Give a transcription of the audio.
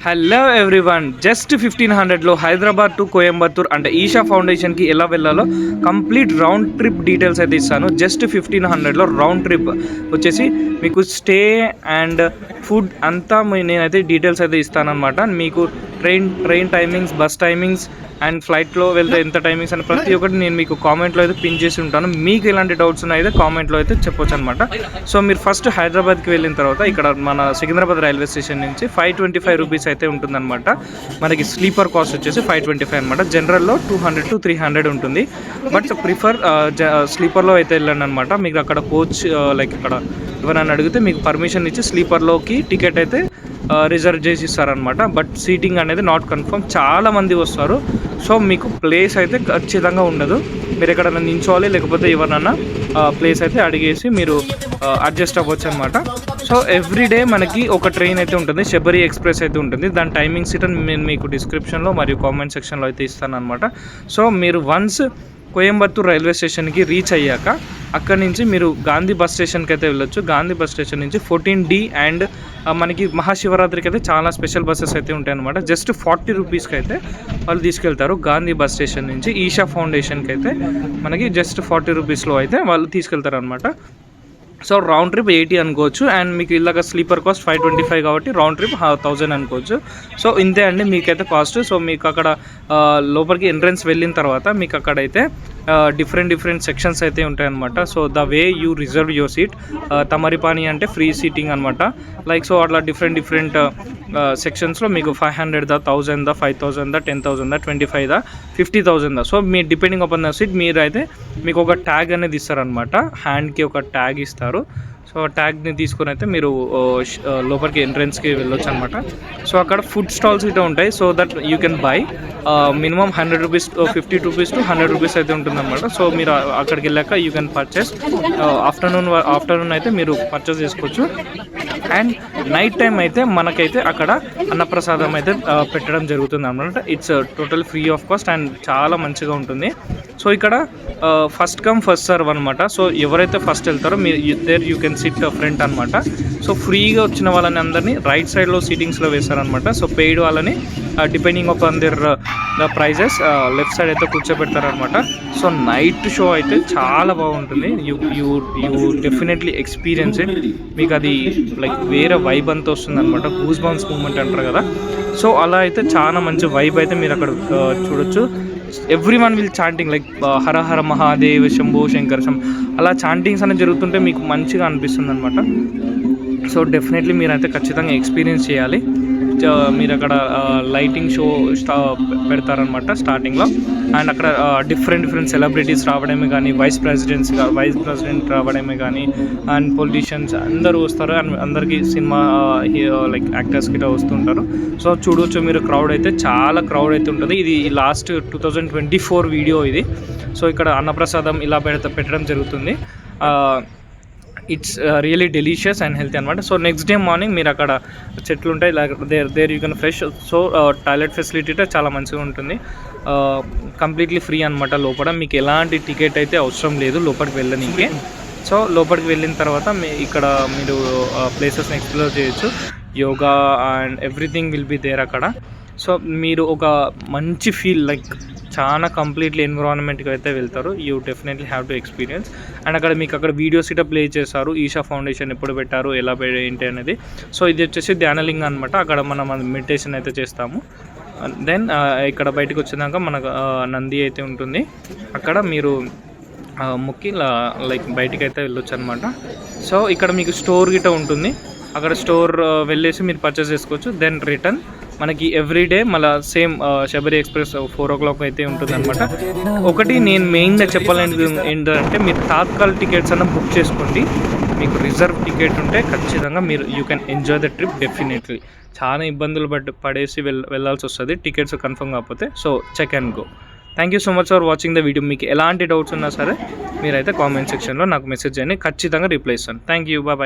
Hello everyone, just 1500లో Hyderabad to Coimbatore అంటే ఈషా ఫౌండేషన్కి ఎలా వెళ్ళాలో కంప్లీట్ రౌండ్ ట్రిప్ డీటెయిల్స్ అయితే ఇస్తాను. జస్ట్ 1500లో రౌండ్ ట్రిప్ వచ్చేసి మీకు స్టే అండ్ ఫుడ్ అంతా నేనైతే డీటెయిల్స్ అయితే ఇస్తానన్నమాట. మీకు train timings, bus timings and ఫ్లైట్లో వెళ్తే ఎంత టైమింగ్స్ అని ప్రతి ఒక్కటి నేను మీకు కామెంట్లో అయితే పిన్ చేసి ఉంటాను. మీకు ఎలాంటి డౌట్స్ ఉన్నాయో కామెంట్లో అయితే చెప్పొచ్చు అనమాట. సో మీరు ఫస్ట్ హైదరాబాద్కి వెళ్ళిన తర్వాత ఇక్కడ మన సికింద్రాబాద్ రైల్వే స్టేషన్ నుంచి 525 రూపీస్ అయితే ఉంటుందన్నమాట. మనకి స్లీపర్ కాస్ట్ వచ్చేసి 525 అనమాట. జనరల్లో 200 to 300 ఉంటుంది. బట్ ప్రిఫర్ స్లీపర్లో అయితే వెళ్ళండి అనమాట. మీకు అక్కడ కోచ్ లైక్ ఇక్కడ ఎవరైనా అడిగితే మీకు పర్మిషన్ ఇచ్చి స్లీపర్లోకి టికెట్ అయితే రిజర్వ్ చేసి ఇస్తారనమాట. బట్ సీటింగ్ అనేది నాట్ కన్ఫర్మ్, చాలామంది వస్తారు. సో మీకు ప్లేస్ అయితే ఖచ్చితంగా ఉండదు. మీరు ఎక్కడైనా నించోవాలి, లేకపోతే ఎవరన్నా ప్లేస్ అయితే అడిగేసి మీరు అడ్జస్ట్ అవ్వచ్చు అనమాట. సో ఎవ్రీడే మనకి ఒక ట్రైన్ అయితే ఉంటుంది, శబరి ఎక్స్ప్రెస్ అయితే ఉంటుంది. దాని టైమింగ్స్ అయితే నేను మీకు డిస్క్రిప్షన్లో మరియు కామెంట్ సెక్షన్లో అయితే ఇస్తాను అనమాట. సో మీరు వన్స్ కోయంబత్తూర్ రైల్వే స్టేషన్కి రీచ్ అయ్యాక అక్కడి నుంచి మీరు గాంధీ బస్ స్టేషన్కి అయితే వెళ్ళొచ్చు. గాంధీ బస్ స్టేషన్ నుంచి 14D అండ్ మనకి మహాశివరాత్రికి అయితే చాలా స్పెషల్ బస్సెస్ అయితే ఉంటాయి అనమాట. జస్ట్ 40 రూపీస్కి అయితే వాళ్ళు తీసుకెళ్తారు. గాంధీ బస్ స్టేషన్ నుంచి ఈషా ఫౌండేషన్కి అయితే మనకి జస్ట్ 40 రూపీస్లో అయితే వాళ్ళు తీసుకెళ్తారు అనమాట. సో రౌండ్ ట్రిప్ 80 అనుకోవచ్చు. అండ్ మీకు ఇలాగ స్లీపర్ కాస్ట్ 525 కాబట్టి రౌండ్ ట్రిప్ 1000 అనుకోవచ్చు. సో ఇంతే అండి మీకైతే కాస్ట్. సో మీకు అక్కడ లోపలికి ఎంట్రన్స్ వెళ్ళిన తర్వాత మీకు అక్కడైతే డిఫరెంట్ సెక్షన్స్ అయితే ఉంటాయన్నమాట. So the way you reserve your seat, తమరిపాని అంటే ఫ్రీ సీటింగ్ అనమాట. లైక్ సో అట్లా డిఫరెంట్ సెక్షన్స్లో మీకు 500 దా, 1000 దా, 5000 దా, 10,000 దా, 25 దా, 50,000 దా. సో మీ డిపెండింగ్ అపాన్ ద సీట్ మీరు అయితే మీకు ఒక ట్యాగ్ అనేది ఇస్తారనమాట. హ్యాండ్కి ఒక ట్యాగ్ ఇస్తారు. సో ట్యాగ్ని తీసుకొని అయితే మీరు లోపలికి ఎంట్రన్స్కి వెళ్ళొచ్చు అనమాట. సో అక్కడ ఫుడ్ స్టాల్స్ అయితే ఉంటాయి. So that you can buy minimum 100 rupees, 50 rupees to 100 rupees అయితే ఉంటుందన్నమాట. సో మీరు అక్కడికి వెళ్ళాక యూ కెన్ పర్చేస్. ఆఫ్టర్నూన్ అయితే మీరు పర్చేస్ చేసుకోవచ్చు. అండ్ నైట్ టైం అయితే మనకైతే అక్కడ అన్నప్రసాదం అయితే పెట్టడం జరుగుతుంది అనమాట. It's total free of cost and చాలా మంచిగా ఉంటుంది. సో ఇక్కడ ఫస్ట్ కమ్ ఫస్ట్ సర్వ్ అనమాట. సో ఎవరైతే ఫస్ట్ వెళ్తారో మీరు there you can sit front అనమాట. సో ఫ్రీగా వచ్చిన వాళ్ళని అందరినీ రైట్ సైడ్లో సీటింగ్స్లో వేస్తారనమాట. సో పెయిడ్ వాళ్ళని depending on their prices left side అయితే కూర్చోబెడతారనమాట. సో నైట్ షో అయితే చాలా బాగుంటుంది. You definitely experience it. మీకు అది లైక్ వేరే వైబ్ అంతా వస్తుంది అనమాట. గూస్ బంప్స్ మూమెంట్ అంటారు కదా. సో అలా అయితే చాలా మంచి వైబ్ అయితే మీరు అక్కడ చూడొచ్చు. ఎవ్రీవన్ విల్ చాంటింగ్ లైక్ హర హర మహాదేవ్, శంభో శంకర్ అలా చాంటింగ్స్ అనేది జరుగుతుంటే మీకు మంచిగా అనిపిస్తుంది అనమాట. సో డెఫినెట్లీ మీరైతే ఖచ్చితంగా ఎక్స్పీరియన్స్ చేయాలి. మీరు అక్కడ లైటింగ్ షో పెడతారనమాట స్టార్టింగ్లో. అండ్ అక్కడ డిఫరెంట్ సెలబ్రిటీస్ రావడమే కానీ, వైస్ ప్రెసిడెంట్ రావడమే కానీ, అండ్ పొలిటీషియన్స్ అందరూ వస్తారు. అండ్ అందరికీ సినిమా లైక్ యాక్టర్స్ గిట్లా వస్తుంటారు. సో చూడవచ్చు మీరు, క్రౌడ్ అయితే చాలా క్రౌడ్ అయితే ఉంటుంది. ఇది లాస్ట్ 2024 వీడియో ఇది. సో ఇక్కడ అన్నప్రసాదం ఇలా పెట్టడం జరుగుతుంది. It's really delicious and healthy అనమాట. సో నెక్స్ట్ డే మార్నింగ్ మీరు అక్కడ చెట్లు ఉంటాయి, there you can fresh. So toilet facility చాలా మంచిగా ఉంటుంది. కంప్లీట్లీ ఫ్రీ అనమాట. లోపల మీకు ఎలాంటి టికెట్ అయితే అవసరం లేదు లోపలికి వెళ్ళడానికి. సో లోపలికి వెళ్ళిన తర్వాత ఇక్కడ మీరు ప్లేసెస్ని ఎక్స్ప్లోర్ చేయొచ్చు. Yoga and everything will be there అక్కడ. సో మీరు ఒక మంచి ఫీల్ లైక్ చాలా కంప్లీట్లీ ఎన్విరాన్మెంట్కి అయితే వెళ్తారు. You definitely have to experience. And అక్కడ మీకు అక్కడ వీడియోస్ ఇట్లా ప్లే చేస్తారు. ఈషా ఫౌండేషన్ ఎప్పుడు పెట్టారు, ఎలా ఏంటి అనేది. సో ఇది వచ్చేసి ధ్యానలింగం అనమాట. అక్కడ మనం మెడిటేషన్ అయితే చేస్తాము. దెన్ ఇక్కడ బయటకు వచ్చినాక మనకు నంది అయితే ఉంటుంది. అక్కడ మీరు మొక్కి లైక్ బయటికి అయితే వెళ్ళొచ్చు అనమాట. సో ఇక్కడ మీకు స్టోర్ గిట్ట ఉంటుంది. అక్కడ స్టోర్ వెళ్ళేసి మీరు పర్చేస్ చేసుకోవచ్చు. దెన్ రిటర్న్ మనకి ఎవ్రీడే మళ్ళీ సేమ్ శబరి ఎక్స్ప్రెస్ 4 o'clock అయితే ఉంటుంది అనమాట. ఒకటి నేను మెయిన్గా చెప్పాలని ఏంటంటే మీరు తాత్కాల్ టికెట్స్ అన్న బుక్ చేసుకోండి. మీకు రిజర్వ్ టికెట్ ఉంటే ఖచ్చితంగా మీరు you can enjoy the trip definitely. చాలా ఇబ్బందులు పడేసి వెళ్ళాల్సి వస్తుంది టికెట్స్ కన్ఫర్మ్ కాకపోతే. So check and go. Thank you so much for watching the video. మీకు ఎలాంటి డౌట్స్ ఉన్నా సరే మీరైతే కామెంట్ సెక్షన్లో నాకు మెసేజ్ చేయండి, ఖచ్చితంగా రిప్లై ఇస్తాను. Thank you, bye.